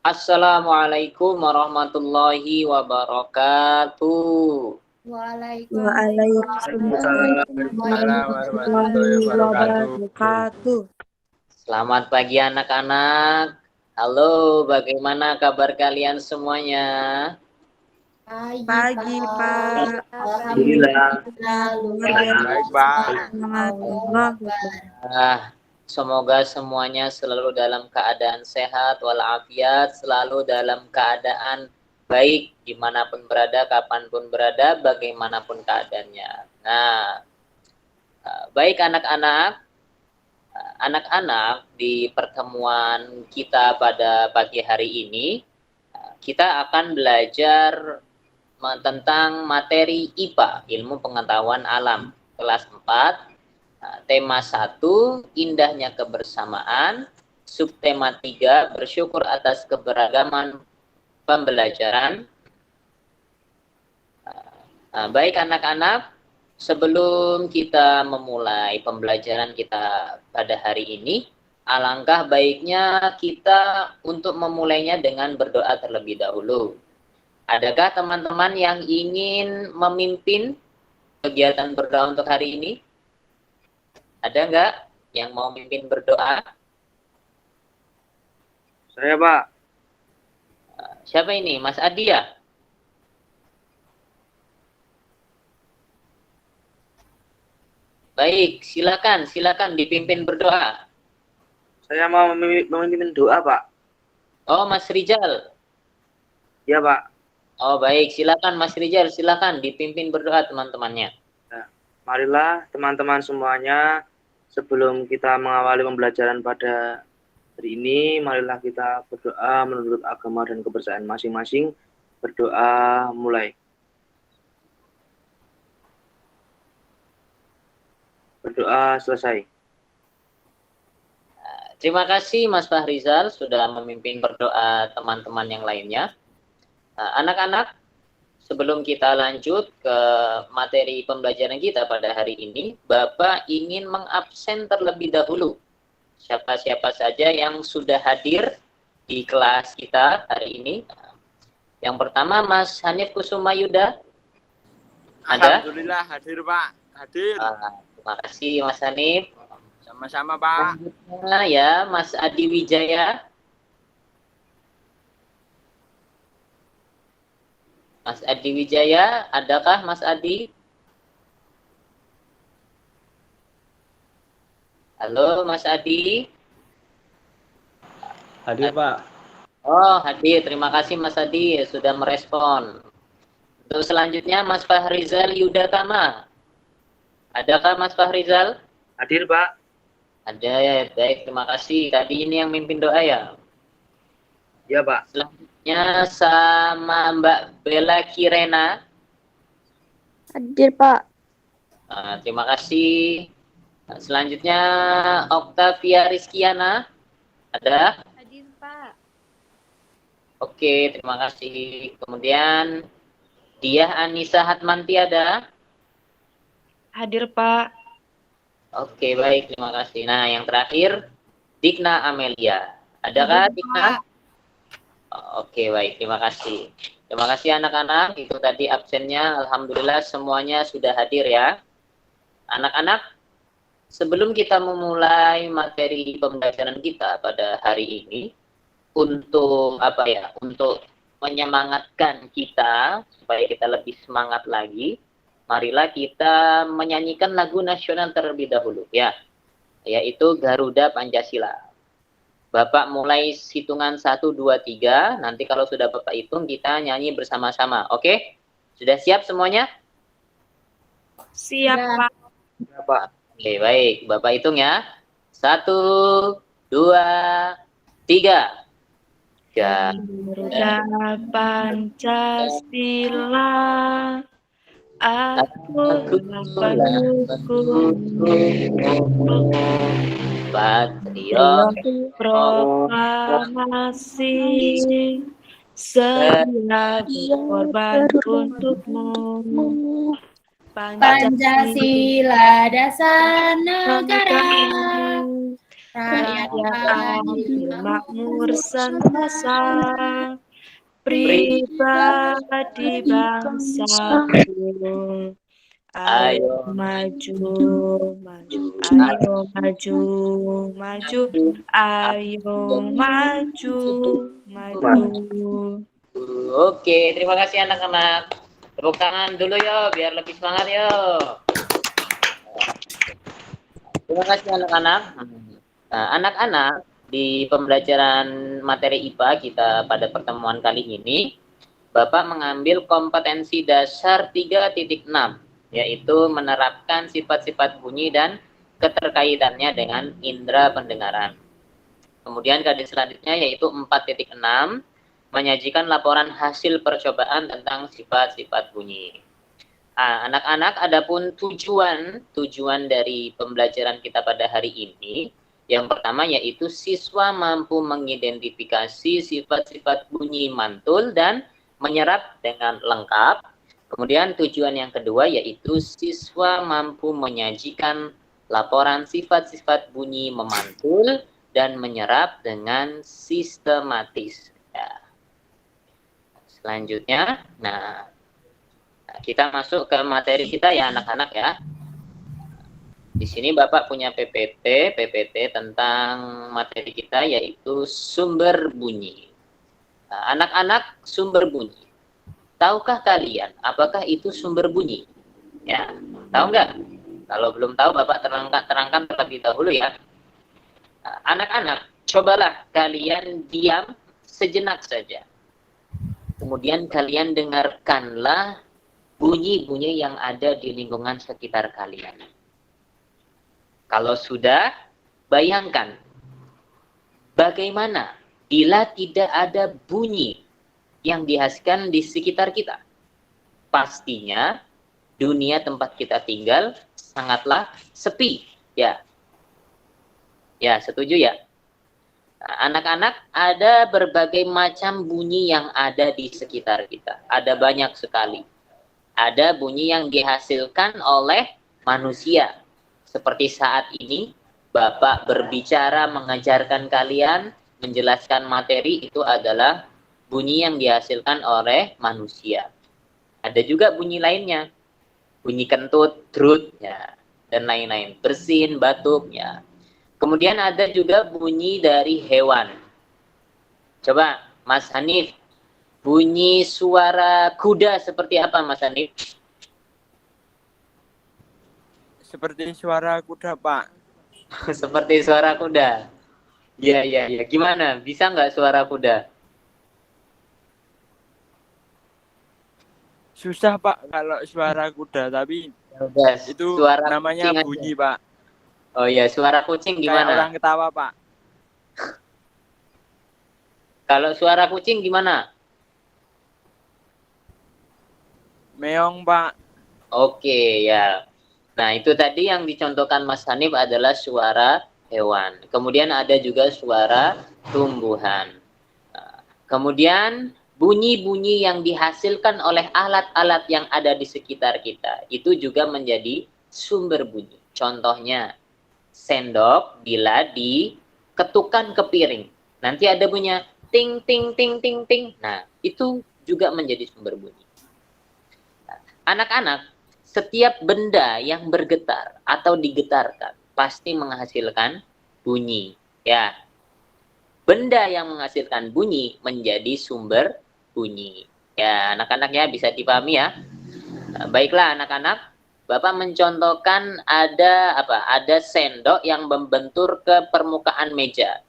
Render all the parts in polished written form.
Assalamualaikum warahmatullahi wabarakatuh. Waalaikumsalam warahmatullahi wabarakatuh. Selamat pagi anak-anak. Halo, bagaimana kabar kalian semuanya? Pagi, Pak. Alhamdulillah. Baik, Pak. Semoga semuanya selalu dalam keadaan sehat walafiat, selalu dalam keadaan baik dimanapun berada, kapanpun berada, bagaimanapun keadaannya. Nah, baik anak-anak. Anak-anak, di pertemuan kita pada pagi hari ini, kita akan belajar tentang materi IPA, Ilmu Pengetahuan Alam, kelas 4, tema 1, Indahnya Kebersamaan, subtema 3, Bersyukur atas keberagaman pembelajaran. Baik anak-anak, sebelum kita memulai pembelajaran kita pada hari ini, alangkah baiknya kita untuk memulainya dengan berdoa terlebih dahulu. Adakah teman-teman yang ingin memimpin kegiatan berdoa untuk hari ini? Ada nggak yang mau memimpin berdoa? Saya, Pak. Siapa ini? Mas Adi ya? Baik, silakan dipimpin berdoa. Saya mau memimpin doa, Pak. Oh, Mas Rizal. Ya, Pak. Oh, baik. Silakan Mas Rizal, silakan dipimpin berdoa teman-temannya. Nah, marilah teman-teman semuanya, sebelum kita mengawali pembelajaran pada hari ini, marilah kita berdoa menurut agama dan kepercayaan masing-masing. Berdoa mulai. Berdoa selesai. Terima kasih Mas Fahrizal sudah memimpin berdoa teman-teman yang lainnya. Anak-anak, sebelum kita lanjut ke materi pembelajaran kita pada hari ini, Bapak ingin mengabsen terlebih dahulu siapa-siapa saja yang sudah hadir di kelas kita hari ini. Yang pertama Mas Hanif Kusuma Yuda. Ada? Alhamdulillah hadir, Pak. Hadir. Terima kasih Mas Hanif. Sama-sama, Pak. Selanjutnya ya Mas Adi Wijaya. Mas Adi Wijaya, adakah Mas Adi? Halo Mas Adi. Hadir, Pak. Oh, hadir. Terima kasih Mas Adi sudah merespon. Untuk selanjutnya Mas Fahrizal Yudakama. Adakah Mas Fahrizal? Hadir, Pak. Ada ya, baik. Terima kasih. Tadi ini yang mimpin doa ya? Ya, Pak. Selanjutnya sama Mbak Bella Kirena. Hadir, Pak. Terima kasih. Selanjutnya Oktavia Rizkiana. Ada? Hadir, Pak. Oke, terima kasih. Kemudian Diah Anissa Hatmanti ada? Hadir, Pak. Oke, baik. Terima kasih. Nah, yang terakhir Dikna Amelia. Adakah Dikna? Oke, baik. Terima kasih. Terima kasih anak-anak. Itu tadi absennya. Alhamdulillah semuanya sudah hadir ya. Anak-anak, sebelum kita memulai materi pembelajaran kita pada hari ini, untuk apa ya? Untuk menyemangatkan kita supaya kita lebih semangat lagi, marilah kita menyanyikan lagu nasional terlebih dahulu ya, yaitu Garuda Pancasila. Bapak mulai hitungan 1, 2, 3. Nanti kalau sudah Bapak hitung, kita nyanyi bersama-sama. Oke? Sudah siap semuanya? Siap, Pak. Ya, Pak. Oke, baik. Bapak hitung ya. 1, 2, 3. Garuda Pancasila, aku pendukung Patriot proklamasi, sedia berkorban untukmu. Pancasila dasar negara, rakyat yang adil makmur sentosa, pribadi bangsaku. Ayo maju, maju, ayo maju, maju, ayo maju, maju. Oke, terima kasih anak-anak. Tepuk tangan dulu yo, biar lebih semangat yo. Terima kasih anak-anak. Nah, anak-anak, di pembelajaran materi IPA kita pada pertemuan kali ini, Bapak mengambil kompetensi dasar 3.6, yaitu menerapkan sifat-sifat bunyi dan keterkaitannya dengan indera pendengaran. Kemudian kali selanjutnya yaitu 4.6, menyajikan laporan hasil percobaan tentang sifat-sifat bunyi. Anak-anak, adapun tujuan dari pembelajaran kita pada hari ini, yang pertama yaitu siswa mampu mengidentifikasi sifat-sifat bunyi mantul dan menyerap dengan lengkap. Kemudian tujuan yang kedua yaitu siswa mampu menyajikan laporan sifat-sifat bunyi memantul dan menyerap dengan sistematis. Ya. Selanjutnya, kita masuk ke materi kita ya anak-anak ya. Di sini Bapak punya PPT tentang materi kita yaitu sumber bunyi. Anak-anak, sumber bunyi. Tahukah kalian apakah itu sumber bunyi? Ya, tahu nggak? Kalau belum tahu Bapak terangkan terlebih dahulu ya. Anak-anak, cobalah kalian diam sejenak saja. Kemudian kalian dengarkanlah bunyi-bunyi yang ada di lingkungan sekitar kalian. Kalau sudah, bayangkan bagaimana bila tidak ada bunyi yang dihasilkan di sekitar kita. Pastinya dunia tempat kita tinggal sangatlah sepi. Ya, setuju ya? Anak-anak, ada berbagai macam bunyi yang ada di sekitar kita. Ada banyak sekali. Ada bunyi yang dihasilkan oleh manusia. Seperti saat ini, Bapak berbicara mengajarkan kalian, menjelaskan materi, itu adalah bunyi yang dihasilkan oleh manusia. Ada juga bunyi lainnya. Bunyi kentut, drut, ya, dan lain-lain. Bersin, batuk, ya. Kemudian ada juga bunyi dari hewan. Coba, Mas Hanif, bunyi suara kuda seperti apa, Mas Hanif? Seperti suara kuda, Pak. Seperti suara kuda. Iya. Gimana? Bisa nggak suara kuda? Susah, Pak, kalau suara kuda, tapi Udah, itu suara namanya kucing bunyi, aja. Pak. Oh iya, suara kucing Kayak gimana? orang ketawa, Pak. Kalau suara kucing gimana? Meong, Pak. Oke, ya. Nah, itu tadi yang dicontohkan Mas Hanif adalah suara hewan. Kemudian ada juga suara tumbuhan. Kemudian bunyi-bunyi yang dihasilkan oleh alat-alat yang ada di sekitar kita. Itu juga menjadi sumber bunyi. Contohnya, sendok bila diketukkan ke piring. Nanti ada bunyinya ting, ting, ting, ting, ting. Nah, itu juga menjadi sumber bunyi. Anak-anak, setiap benda yang bergetar atau digetarkan pasti menghasilkan bunyi. Ya, benda yang menghasilkan bunyi menjadi sumber bunyi. Ya, anak-anak ya bisa dipahami ya. Baiklah anak-anak, Bapak mencontohkan ada sendok yang membentur ke permukaan meja.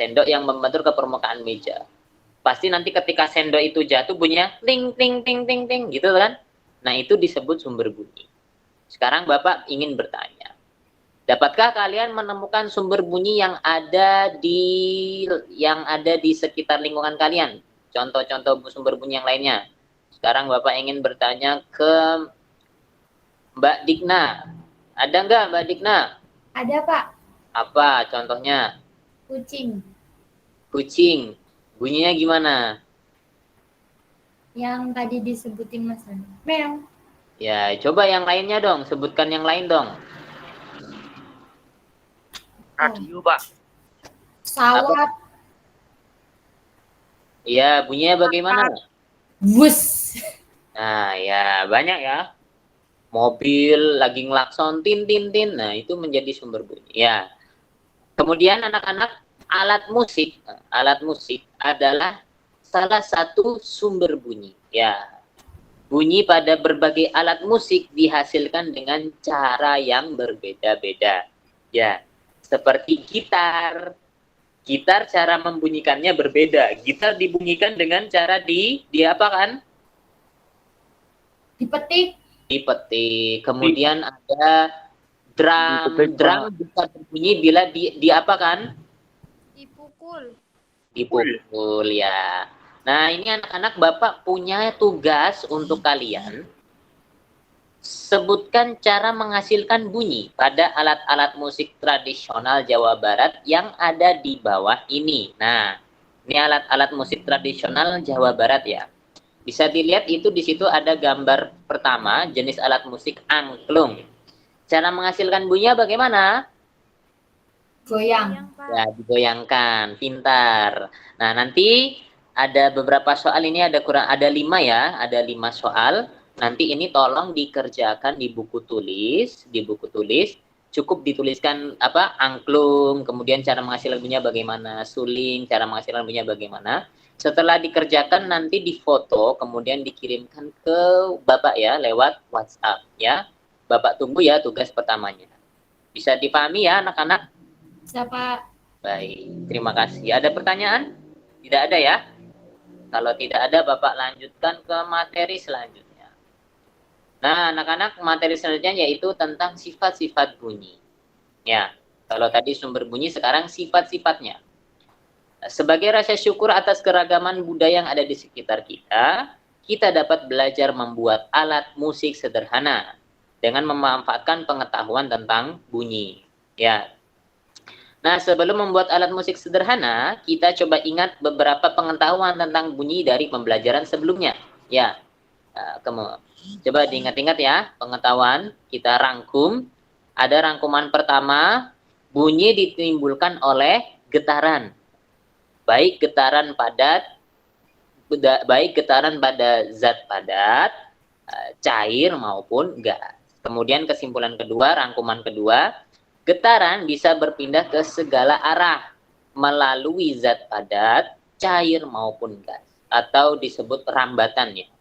Sendok yang membentur ke permukaan meja. Pasti nanti ketika sendok itu jatuh bunyinya ting ting ting ting ting gitu kan. Nah, itu disebut sumber bunyi. Sekarang Bapak ingin bertanya, dapatkah kalian menemukan sumber bunyi yang ada di sekitar lingkungan kalian? Contoh-contoh sumber bunyi yang lainnya. Sekarang Bapak ingin bertanya ke Mbak Dikna. Ada nggak Mbak Dikna? Ada, Pak. Apa contohnya? Kucing. Kucing. Bunyinya gimana? Yang tadi disebutin Mas Andi. Meong. Ya, coba yang lainnya dong. Sebutkan yang lain dong. Radio, Pak. Pesawat. Iya, bunyinya bagaimana? Bus. Nah, ya banyak ya. Mobil lagi ngelakson tin tin tin. Nah, itu menjadi sumber bunyi. Ya. Kemudian anak-anak, alat musik adalah salah satu sumber bunyi. Ya. Bunyi pada berbagai alat musik dihasilkan dengan cara yang berbeda-beda. Ya. Seperti gitar. Gitar cara membunyikannya berbeda. Gitar dibunyikan dengan cara diapakan? Dipetik. Dipetik. Kemudian ada drum. Dipetik, Drum bisa berbunyi bila diapakan? Dipukul. Dipukul ya. Nah, ini anak-anak, Bapak punya tugas untuk kalian. Sebutkan cara menghasilkan bunyi pada alat-alat musik tradisional Jawa Barat yang ada di bawah ini. Nah, ini alat-alat musik tradisional Jawa Barat ya. Bisa dilihat itu di situ ada gambar pertama, jenis alat musik angklung. Cara menghasilkan bunyinya bagaimana? Goyang. Ya, digoyangkan, pintar. Nah, nanti ada beberapa soal ini ada 5 ya, ada 5 soal. Nanti ini tolong dikerjakan di buku tulis, cukup dituliskan apa? Angklung, kemudian cara menghasilkan bunyinya bagaimana, suling, cara menghasilkan bunyinya bagaimana. Setelah dikerjakan nanti difoto, kemudian dikirimkan ke Bapak ya lewat WhatsApp ya. Bapak tunggu ya tugas pertamanya. Bisa dipahami ya anak-anak? Siapa? Baik, terima kasih. Ada pertanyaan? Tidak ada ya? Kalau tidak ada, Bapak lanjutkan ke materi selanjutnya. Nah, anak-anak, materi selanjutnya yaitu tentang sifat-sifat bunyi. Ya, kalau tadi sumber bunyi, sekarang sifat-sifatnya. Sebagai rasa syukur atas keragaman budaya yang ada di sekitar kita, kita dapat belajar membuat alat musik sederhana dengan memanfaatkan pengetahuan tentang bunyi. Ya. Nah, sebelum membuat alat musik sederhana, kita coba ingat beberapa pengetahuan tentang bunyi dari pembelajaran sebelumnya. Ya, coba diingat-ingat ya, pengetahuan kita rangkum. Ada rangkuman pertama, bunyi ditimbulkan oleh getaran. Baik getaran pada zat padat, cair maupun gas. Kemudian kesimpulan kedua, rangkuman kedua, getaran bisa berpindah ke segala arah melalui zat padat, cair maupun gas, atau disebut rambatannya.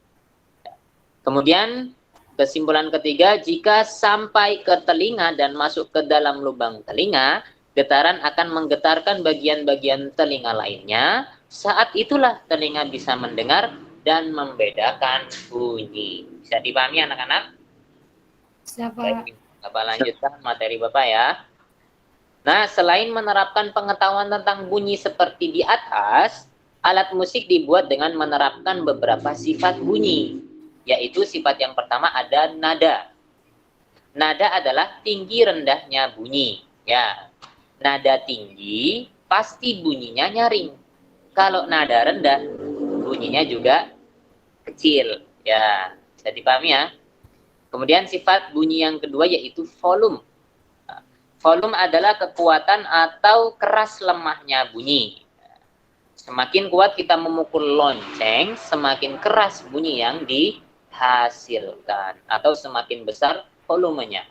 Kemudian kesimpulan ketiga, jika sampai ke telinga dan masuk ke dalam lubang telinga, getaran akan menggetarkan bagian-bagian telinga lainnya. Saat itulah telinga bisa mendengar dan membedakan bunyi. Bisa dipahami anak-anak? Siapa? Bapak lanjutkan materi Bapak ya. Nah, selain menerapkan pengetahuan tentang bunyi seperti di atas, alat musik dibuat dengan menerapkan beberapa sifat bunyi. Yaitu sifat yang pertama ada nada. Nada adalah tinggi rendahnya bunyi. Ya, nada tinggi pasti bunyinya nyaring. Kalau nada rendah, bunyinya juga kecil. Ya, bisa dipahami ya. Kemudian sifat bunyi yang kedua yaitu volume. Volume adalah kekuatan atau keras lemahnya bunyi. Semakin kuat kita memukul lonceng, semakin keras bunyi yang dihasilkan. Atau semakin besar volumenya.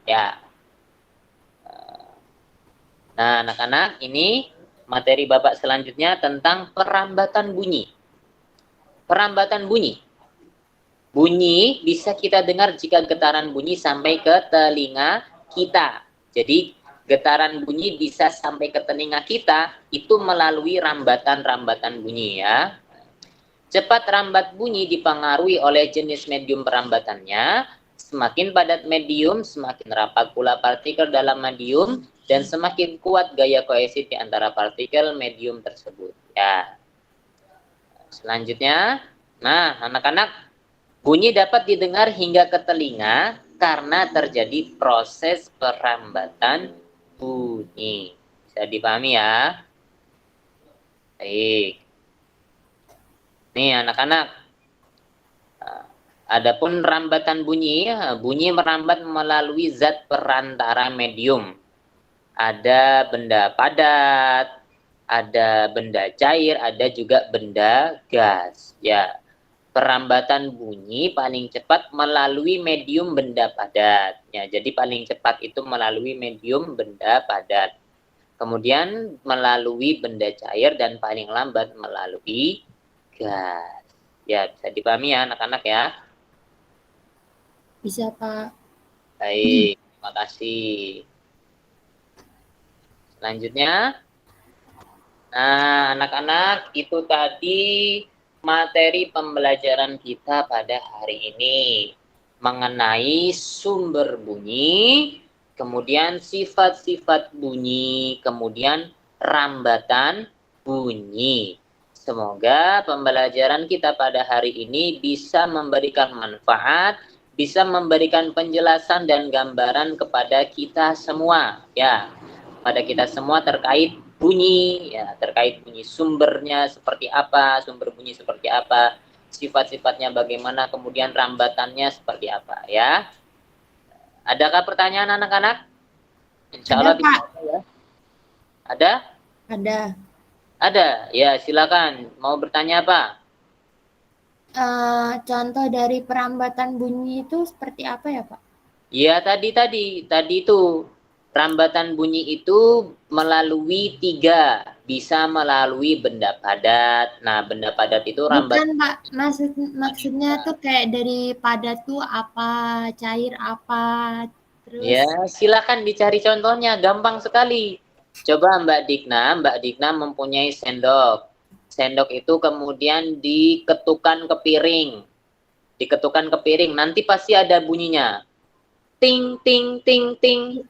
Ya. Nah, anak-anak, ini materi Bapak selanjutnya tentang perambatan bunyi. Perambatan bunyi. Bunyi bisa kita dengar jika getaran bunyi sampai ke telinga kita. Jadi getaran bunyi bisa sampai ke telinga kita itu melalui rambatan-rambatan bunyi ya. Cepat rambat bunyi dipengaruhi oleh jenis medium perambatannya. Semakin padat medium, semakin rapat pula partikel dalam medium dan semakin kuat gaya kohesif di antara partikel medium tersebut. Ya. Selanjutnya, nah anak-anak, bunyi dapat didengar hingga ke telinga karena terjadi proses perambatan bunyi. Bisa dipahami ya? Baik. Nih anak-anak. Adapun rambatan bunyi, bunyi merambat melalui zat perantara medium. Ada benda padat, ada benda cair, ada juga benda gas. Ya, perambatan bunyi paling cepat melalui medium benda padat. Ya, jadi paling cepat itu melalui medium benda padat. Kemudian melalui benda cair dan paling lambat melalui gas. Ya, bisa dipahami ya anak-anak ya. Bisa, Pak. Baik, terima kasih. Selanjutnya, nah anak-anak itu tadi materi pembelajaran kita pada hari ini mengenai sumber bunyi, kemudian sifat-sifat bunyi, kemudian rambatan bunyi. Semoga pembelajaran kita pada hari ini bisa memberikan manfaat, bisa memberikan penjelasan dan gambaran kepada kita semua, ya. Pada kita semua terkait bunyi, ya, terkait bunyi sumbernya seperti apa, sumber bunyi seperti apa, sifat-sifatnya bagaimana, kemudian rambatannya seperti apa, ya. Adakah pertanyaan anak-anak? Insya Allah Ada, Pak. ya. Ada? Ada. Ada. Ya, silakan. Mau bertanya apa? Contoh dari perambatan bunyi itu seperti apa ya, Pak? Ya, tadi itu rambatan bunyi itu melalui 3, bisa melalui benda padat. Nah, benda padat itu Bukan, Pak. Maksudnya tuh kayak dari padat tuh apa, cair apa, terus Ya, silakan dicari contohnya, gampang sekali. Coba Mbak Dikna mempunyai sendok. Sendok itu kemudian diketukan ke piring. Diketukan ke piring, nanti pasti ada bunyinya. Ting ting ting ting.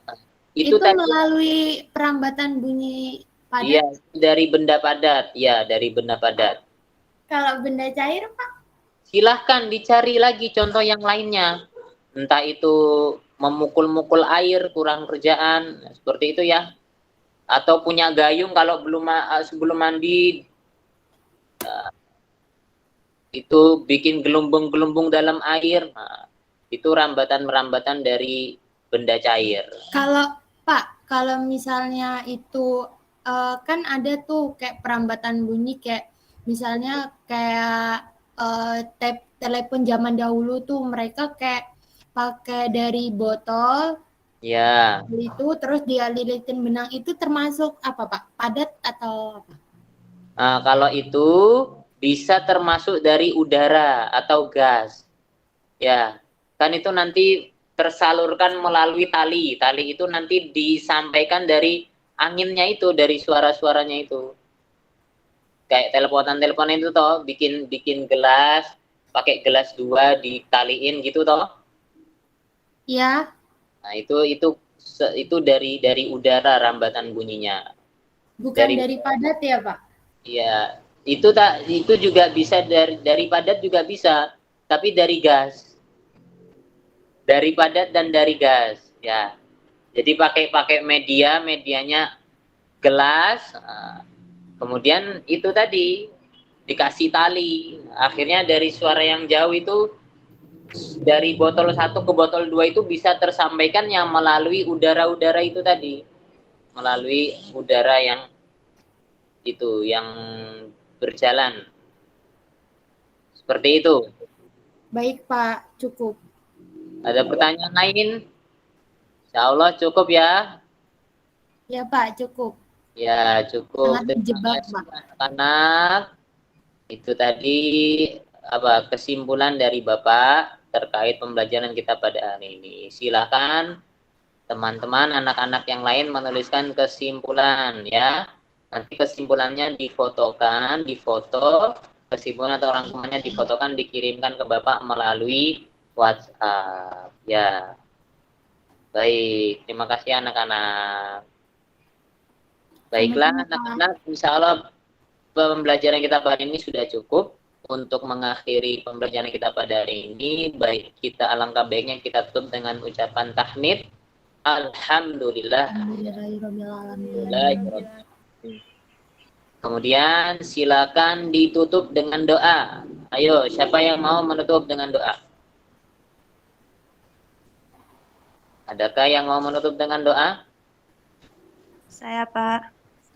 itu Tadi. melalui perambatan bunyi padat. Iya, dari benda padat. Ya, dari benda padat. Kalau benda cair, Pak? Silahkan dicari lagi contoh yang lainnya. Entah itu memukul-mukul air, kurang kerjaan, seperti itu ya. Atau punya gayung kalau sebelum mandi, itu bikin gelembung-gelembung dalam air. Nah, itu rambatan-rambatan dari benda cair. Kalau Pak, kalau misalnya itu kan ada tuh kayak perambatan bunyi kayak misalnya kayak telepon zaman dahulu tuh mereka kayak pakai dari botol Ya. itu terus dia lilitin benang itu termasuk apa Pak? Padat atau apa? Nah, kalau itu bisa termasuk dari udara atau gas. Ya, kan itu nanti tersalurkan melalui tali. Tali itu nanti disampaikan dari anginnya itu, dari suara-suaranya itu. Kayak teleponan itu toh, bikin gelas, pakai gelas 2 ditaliin gitu toh. Ya. Nah, itu dari udara rambatan bunyinya. Bukan dari padat ya, Pak? Iya, itu juga bisa dari padat juga bisa, tapi dari gas. Dari padat dan dari gas, ya. Jadi pakai medianya gelas, kemudian itu tadi dikasih tali. Akhirnya dari suara yang jauh itu dari botol 1 ke botol 2 itu bisa tersampaikan yang melalui udara-udara itu tadi. Melalui udara yang berjalan. Seperti itu. Baik, Pak, cukup. Ada pertanyaan lain? Insya Allah cukup ya. Ya, Pak, cukup. Ya, cukup. Sangat menjebak, Pak. Anak-anak, itu tadi kesimpulan dari Bapak terkait pembelajaran kita pada hari ini. Silakan teman-teman, anak-anak yang lain menuliskan kesimpulan ya. Nanti kesimpulannya difoto, kesimpulan atau rangkumannya difotokan, dikirimkan ke Bapak melalui WhatsApp. Ya. Baik, terima kasih anak-anak. Baiklah anak-anak, insya Allah pembelajaran kita pada hari ini sudah cukup untuk mengakhiri pembelajaran kita pada hari ini. Baik, kita alangkah baiknya kita tutup dengan ucapan tahmid. Alhamdulillah. Kemudian silakan ditutup dengan doa. Ayo, siapa yang mau menutup dengan doa? Adakah yang mau menutup dengan doa? Saya, Pak.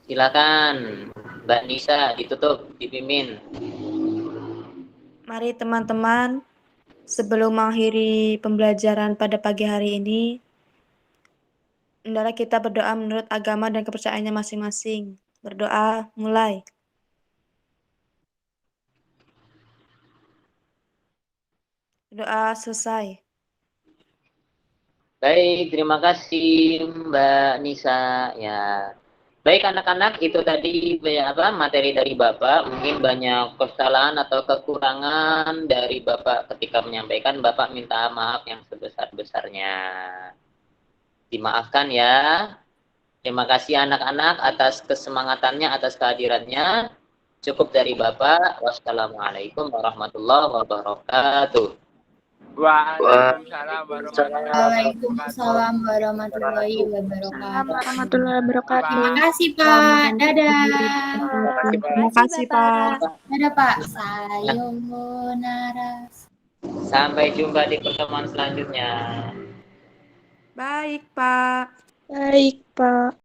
Silakan, Mbak Nisa, ditutup, dipimpin. Mari teman-teman, sebelum mengakhiri pembelajaran pada pagi hari ini, hendaklah kita berdoa menurut agama dan kepercayaannya masing-masing. Berdoa, mulai. Doa selesai. Baik, terima kasih Mbak Nisa. Ya, baik anak-anak, itu tadi materi dari Bapak. Mungkin banyak kesalahan atau kekurangan dari Bapak ketika menyampaikan. Bapak minta maaf yang sebesar-besarnya. Dimaafkan ya. Terima kasih anak-anak atas kesemangatannya, atas kehadirannya. Cukup dari Bapak. Wassalamualaikum warahmatullahi wabarakatuh. Waalaikumsalam warahmatullahi wabarakatuh. Waalaikumsalam warahmatullahi wabarakatuh. Warahmatullahi wabarakatuh. Terima kasih Pak. Dadah. Terima kasih, Pak. Dadah Pak. Sayonara. Sampai jumpa di pertemuan selanjutnya. Baik, Pak. Baik, Pak.